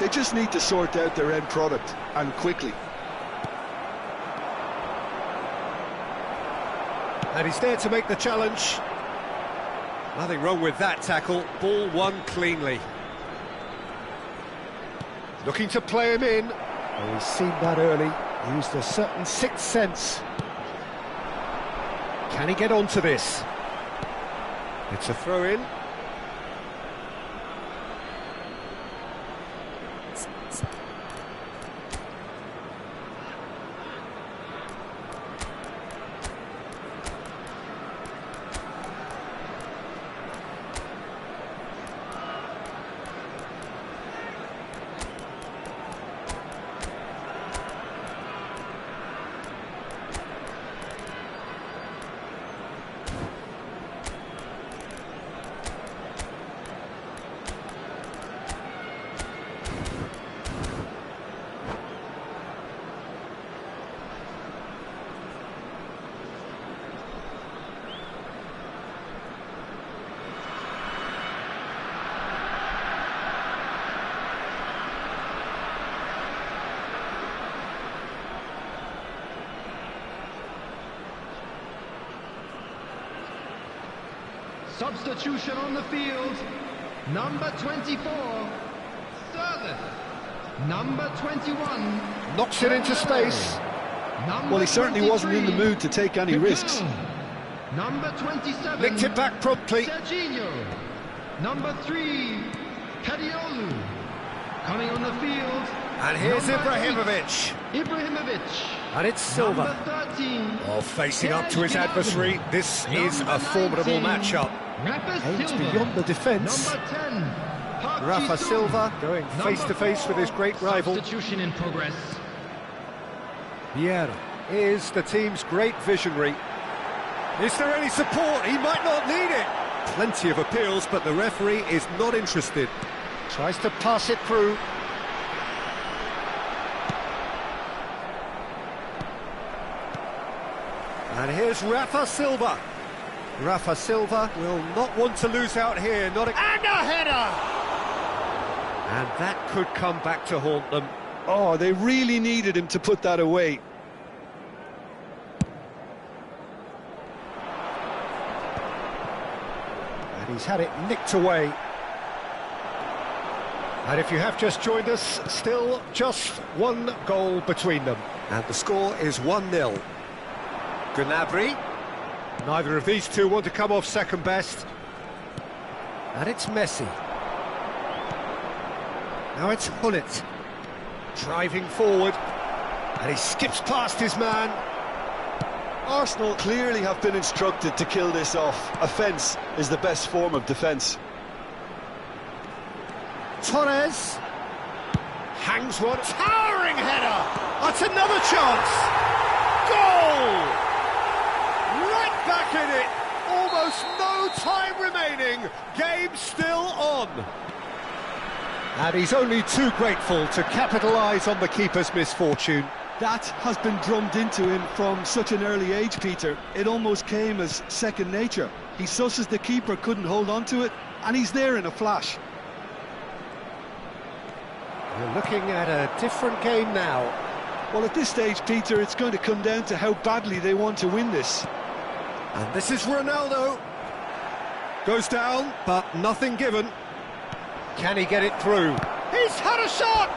They just need to sort out their end product, and quickly. And he's there to make the challenge. Nothing wrong with that tackle. Ball won cleanly. Looking to play him in. Oh, he's seen that early. Used a certain sixth sense. Can he get onto this? It's a throw-in. Substitution on the field. Number 24, Service. Number 21. Knocks it into space. Well, he certainly wasn't in the mood to take any risks. Number 27. Nicked it back promptly. Serginho. Number 3, Kadiolu. Coming on the field. And here's number Ibrahimovic. 8, Ibrahimovic. And it's Silva. Number 13. Oh, facing up to his Serge adversary. Gnabry. This is a Number formidable 19, matchup. Rafa Aims Silva. beyond the defence. Number 10, Park Rafa Ji-sung. Silva going Number face to face 4, with his great rival. Substitution in progress. Vieira is the team's great visionary. Is there any support? He might not need it. Plenty of appeals, but the referee is not interested. Tries to pass it through. And here's Rafa Silva. Rafa Silva will not want to lose out here. And a header! And that could come back to haunt them. Oh, they really needed him to put that away. And he's had it nicked away. And if you have just joined us, still just one goal between them. And the score is 1-0. Gnabry. Neither of these two want to come off second best. And it's Messi. Now it's Gullit. Driving forward. And he skips past his man. Arsenal clearly have been instructed to kill this off. Offence is the best form of defence. Torres. Hangs one. Towering header. That's another chance. Goal! Right back in it. Almost no time remaining. Game still on. And he's only too grateful to capitalise on the keeper's misfortune. That has been drummed into him from such an early age, Peter. It almost came as second nature. He susses the keeper couldn't hold on to it, and he's there in a flash. You're looking at a different game now. Well, at this stage, Peter, it's going to come down to how badly they want to win this. And this is Ronaldo. Goes down, but nothing given. Can he get it through? He's had a shot!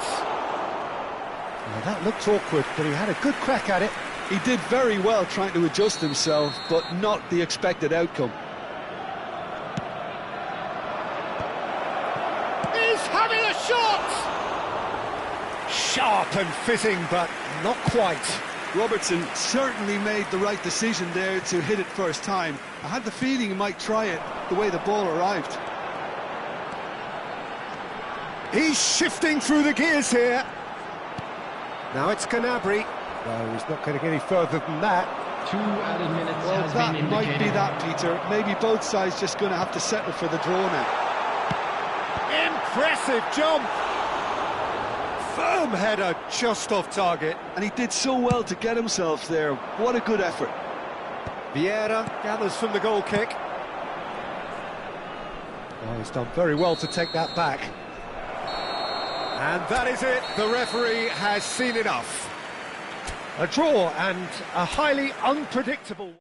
Well, that looked awkward, but he had a good crack at it. He did very well trying to adjust himself, but not the expected outcome. He's having a shot! Sharp and fitting, but not quite. Robertson certainly made the right decision there to hit it first time. I had the feeling he might try it the way the ball arrived. He's shifting through the gears here. Now it's Gnabry. No, he's not going to get any further than that. 2 added minutes Well, has that been might indicated. be that, Peter. Maybe both sides just going to have to settle for the draw now. Impressive jump. Firm header just off target. And he did so well to get himself there. What a good effort. Vieira gathers from the goal kick. Oh, he's done very well to take that back. And that is it. The referee has seen enough. A draw and a highly unpredictable...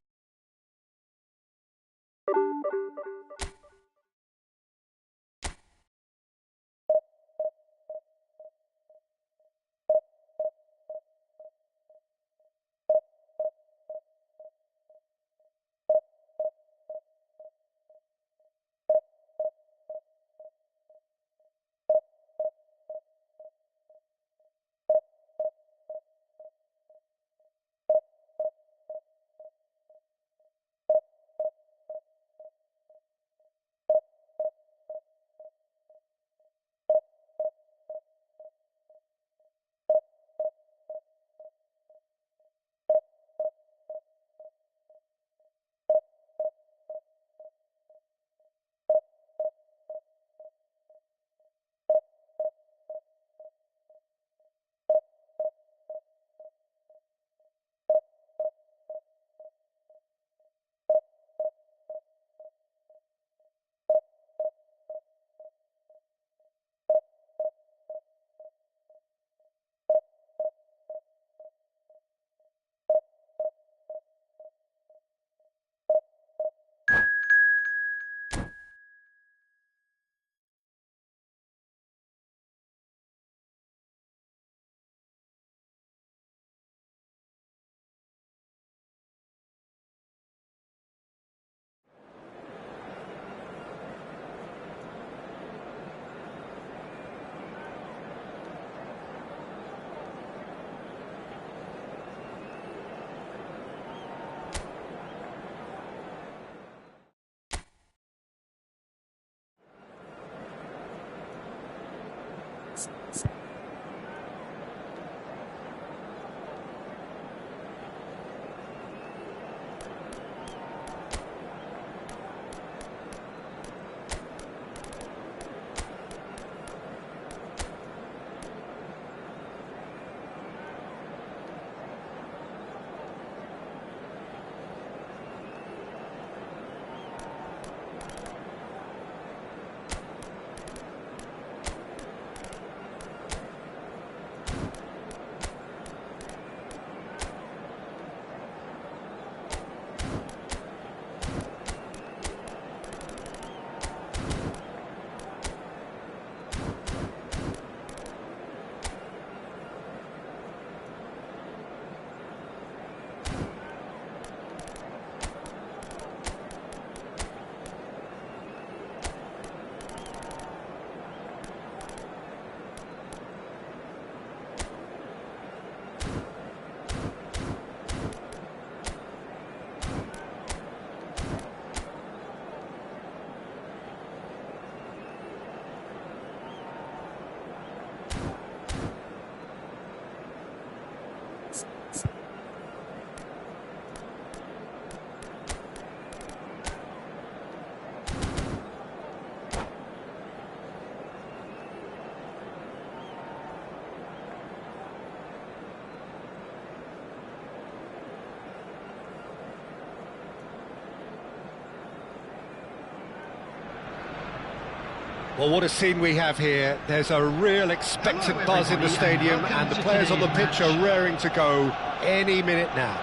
Well, what a scene we have here. There's a real expectant Hello, buzz in the everybody, and stadium, welcome and the to players on the today's pitch match. are raring to go any minute now.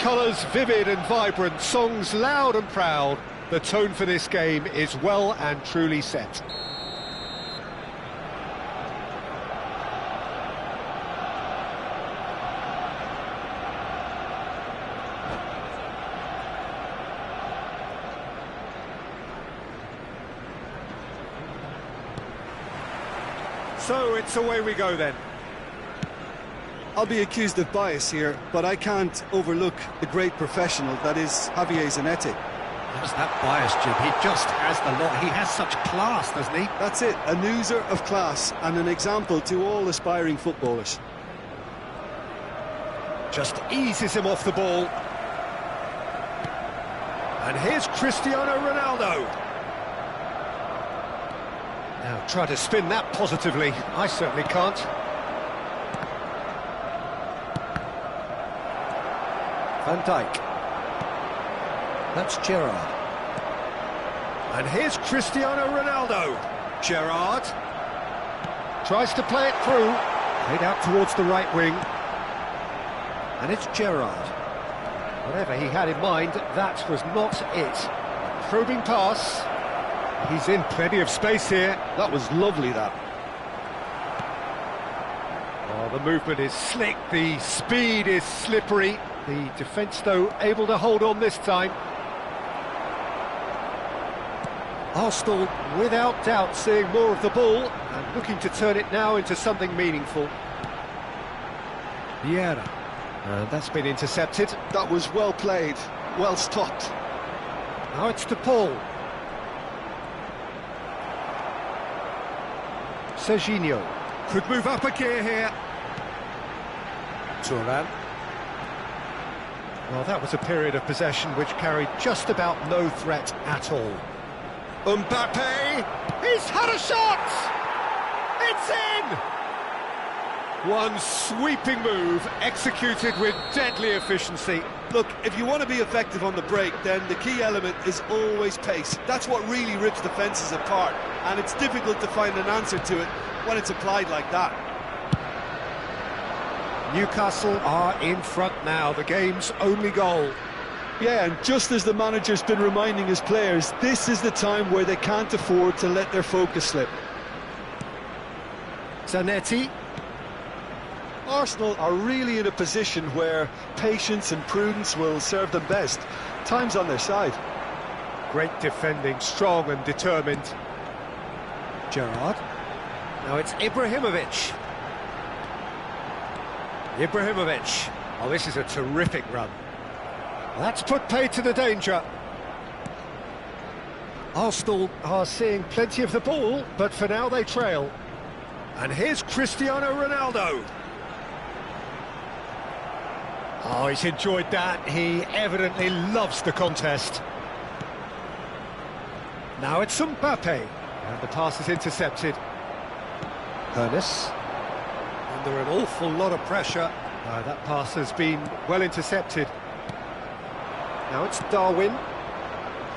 Colours vivid and vibrant, songs loud and proud. The tone for this game is well and truly set. So it's away we go then. I'll be accused of bias here, but I can't overlook the great professional that is Javier Zanetti. How's that bias, Jim? He just has the lot. He has such class, doesn't he? That's it, an oozer of class and an example to all aspiring footballers. Just eases him off the ball. And here's Cristiano Ronaldo. Now try to spin that positively. I certainly can't. Van Dijk. That's Gerrard. And here's Cristiano Ronaldo. Gerrard tries to play it through. Played out towards the right wing. And it's Gerrard. Whatever he had in mind, that was not it. Probing pass. He's in plenty of space here. That was lovely, that. Oh, the movement is slick, the speed is slippery. The defence, though, able to hold on this time. Arsenal, without doubt, seeing more of the ball and looking to turn it now into something meaningful. Vieira. That's been intercepted. That was well played, well stopped. Now it's to Paul. Serginho could move up a gear here. Thuram. Well, that was a period of possession which carried just about no threat at all. Mbappe! He's had a shot! It's in! One sweeping move, executed with deadly efficiency. Look, if you want to be effective on the break, then the key element is always pace. That's what really rips defences apart, and it's difficult to find an answer to it when it's applied like that. Newcastle are in front now, the game's only goal. Yeah, and just as the manager's been reminding his players, this is the time where they can't afford to let their focus slip. Zanetti. Arsenal are really in a position where patience and prudence will serve them best. Time's on their side. Great defending, strong and determined. Gerrard. Now it's Ibrahimovic. Ibrahimovic. Oh, this is a terrific run. That's put paid to the danger. Arsenal are seeing plenty of the ball, but for now they trail. And here's Cristiano Ronaldo. Oh, he's enjoyed that. He evidently loves the contest. Now it's Mbappe. And the pass is intercepted. Ernest. Under an awful lot of pressure. That pass has been well intercepted. Now it's Darwin.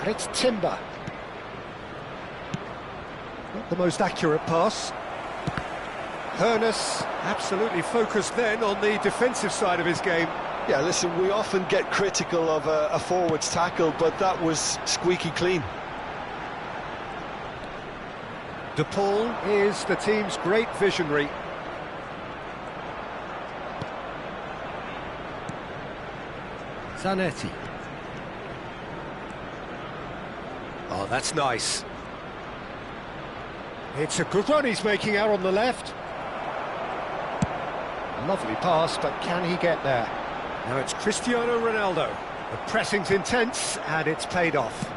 And it's Timber. Not the most accurate pass. Ernest absolutely focused then on the defensive side of his game. Yeah, listen, we often get critical of a forward's tackle, but that was squeaky clean. De Paul is the team's great visionary. Zanetti. Oh, that's nice. It's a good run he's making out on the left. Lovely pass, but can he get there? Now it's Cristiano Ronaldo. The pressing's intense, and it's paid off.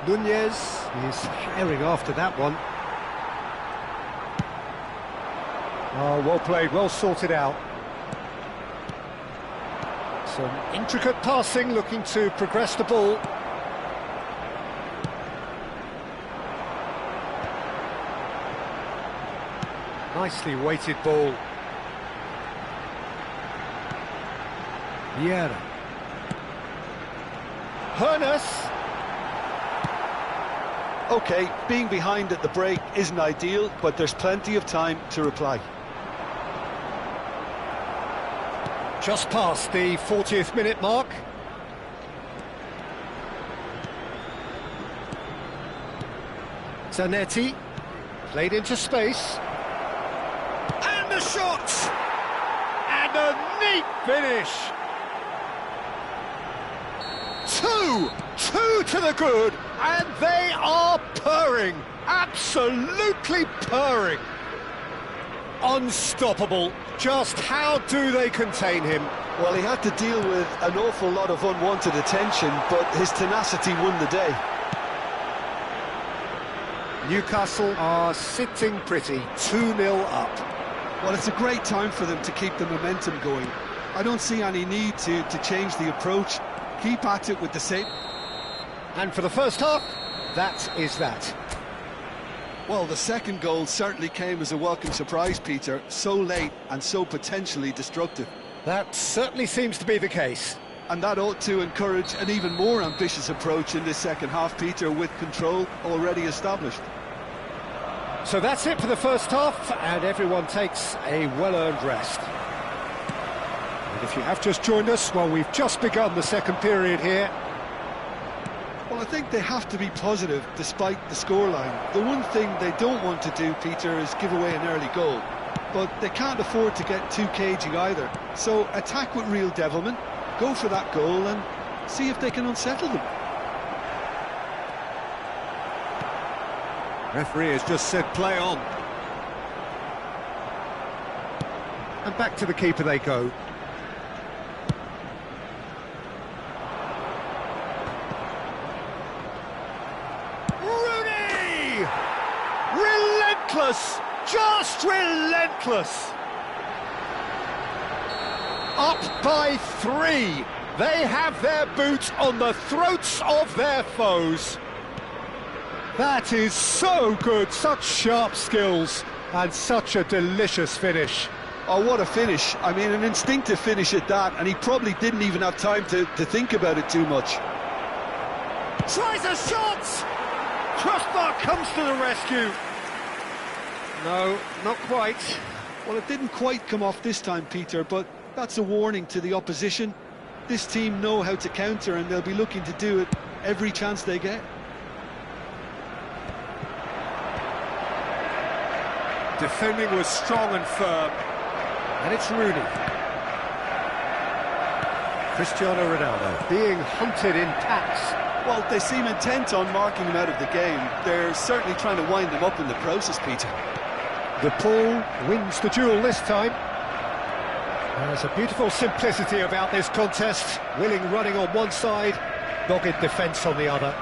Nunez is herring after that one. Oh, well played, well sorted out. Some intricate passing, looking to progress the ball. Nicely weighted ball. Vieira. Ernest. OK, being behind at the break isn't ideal, but there's plenty of time to reply. Just past the 40th minute mark. Zanetti, played into space. And the shot! And a neat finish! Two to the good, and they are purring, absolutely purring. Unstoppable. Just how do they contain him? Well, he had to deal with an awful lot of unwanted attention, but his tenacity won the day. Newcastle are sitting pretty, 2-0 up. Well, it's a great time for them to keep the momentum going. I don't see any need to change the approach. Keep at it with the same. And for the first half, that is that. Well, the second goal certainly came as a welcome surprise, Peter. So late and so potentially destructive. That certainly seems to be the case. And that ought to encourage an even more ambitious approach in this second half, Peter, with control already established. So that's it for the first half, and everyone takes a well-earned rest. And if you have just joined us, well, we've just begun the second period here. Well, I think they have to be positive despite the scoreline. The one thing they don't want to do, Peter, is give away an early goal. But they can't afford to get too cagey either. So attack with real devilment, go for that goal and see if they can unsettle them. Referee has just said play on. And back to the keeper they go. Rooney! Relentless! Just relentless! Up by 3. They have their boot on the throats of their foes. That is so good, such sharp skills, and such a delicious finish. Oh, what a finish. I mean, an instinctive finish at that, and he probably didn't even have time to think about it too much. Tries a shot! Crossbar comes to the rescue. No, not quite. Well, it didn't quite come off this time, Peter, but that's a warning to the opposition. This team know how to counter, and they'll be looking to do it every chance they get. Defending was strong and firm. And it's Rooney. Cristiano Ronaldo being hunted in packs. Well, they seem intent on marking him out of the game. They're certainly trying to wind him up in the process, Peter. DePaul wins the duel this time. There's a beautiful simplicity about this contest. Willing running on one side, dogged defence on the other.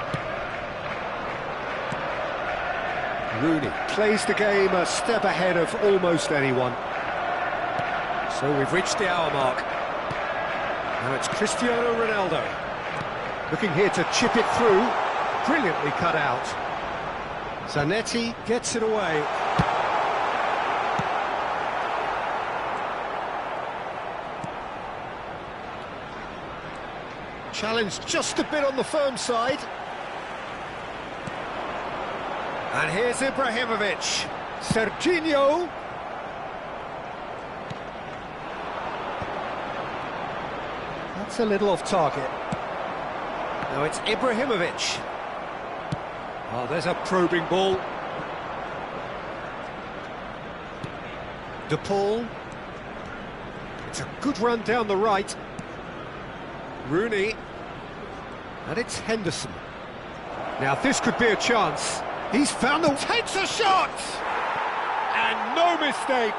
Rooney plays the game a step ahead of almost anyone. So we've reached the hour mark. Now it's Cristiano Ronaldo. Looking here to chip it through. Brilliantly cut out. Zanetti gets it away. Challenge just a bit on the firm side. And here's Ibrahimovic. Serginho. That's a little off target. Now it's Ibrahimovic. Oh, there's a probing ball. DePaul. It's a good run down the right. Rooney. And it's Henderson. Now this could be a chance. He's found the... Takes a shot! And no mistake!